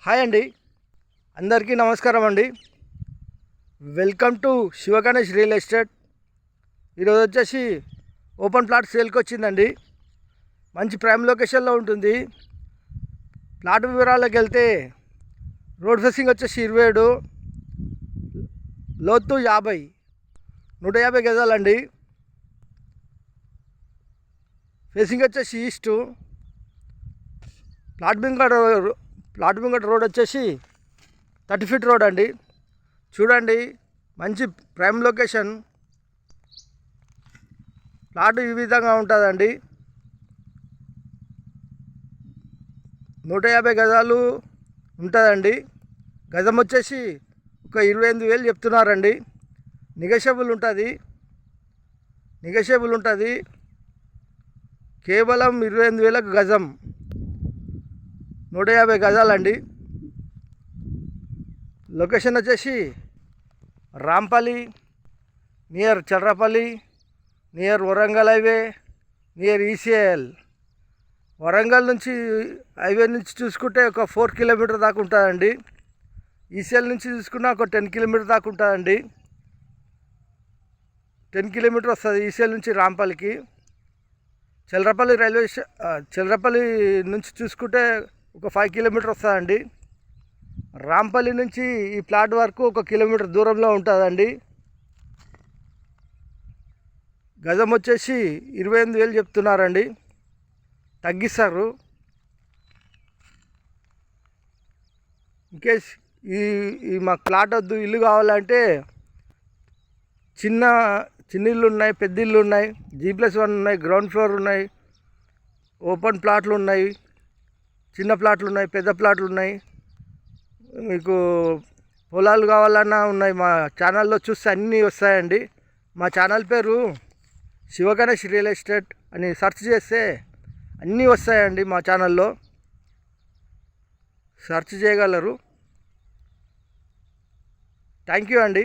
Hi అండి, అందరికీ నమస్కారం అండి. Welcome to Shiva Ganesh real estate. ఈరోజు వచ్చేసి ఓపెన్ ప్లాట్ సేల్కి వచ్చిందండి. మంచి ప్రైమ్ లొకేషన్లో ఉంటుంది. ప్లాట్ వివరాలకు వెళ్తే రోడ్ ఫేసింగ్ వచ్చేసి 27, లోతు 50, 150 గజాలండి. ఫేసింగ్ వచ్చేసి ఈస్టు. ప్లాట్ బింగట్ రోడ్ వచ్చేసి 30 ఫీట్ రోడ్ అండి. చూడండి, మంచి ప్రైమ్ లొకేషన్. ప్లాట్ ఈ విధంగా ఉంటుందండి. 150 గజాలు ఉంటుందండి. గజం వచ్చేసి ఒక 28,000 చెప్తున్నారండి. నెగోషియబుల్ ఉంటుంది. కేవలం 28,000కు గజం, 150 గజాలండి. లొకేషన్ వచ్చేసి Rampalli, near Cherlapalli, near Warangal highway, near ECL. Warangal నుంచి హైవే నుంచి చూసుకుంటే ఒక 4 కిలోమీటర్ దాకా ఉంటుందండి. ఈసీఎల్ నుంచి చూసుకున్నా ఒక 10 కిలోమీటర్ దాకా ఉంటుందండి. 10 కిలోమీటర్ వస్తుంది ఈసీఎల్ నుంచి రాంపల్లికి. చల్రపల్లి నుంచి చూసుకుంటే ఒక 5 కిలోమీటర్ వస్తుందండి. రాంపల్లి నుంచి ఈ ప్లాట్ వరకు 1 కిలోమీటర్ దూరంలో ఉంటుందండి. గజం వచ్చేసి 28,000 చెప్తున్నారండి. తగ్గిస్తారు. ఇన్కేస్ ఈ మాకు ప్లాట్ వద్దు, ఇల్లు కావాలంటే చిన్న ఇల్లు ఉన్నాయి, పెద్ద ఇల్లు ఉన్నాయి, G+1 ఉన్నాయి, గ్రౌండ్ ఫ్లోర్ ఉన్నాయి, ఓపెన్ ప్లాట్లు ఉన్నాయి, చిన్న ప్లాట్లు ఉన్నాయి, పెద్ద ప్లాట్లు ఉన్నాయి. మీకు పొలాలు కావాలన్నా ఉన్నాయి. మా ఛానల్లో చూస్తే అన్నీ వస్తాయండి. మా ఛానల్ పేరు శివ గణేష్ రియల్ ఎస్టేట్ అని సెర్చ్ చేస్తే అన్నీ వస్తాయండి. మా ఛానల్లో సెర్చ్ చేయగలరు. థ్యాంక్ యూ అండి.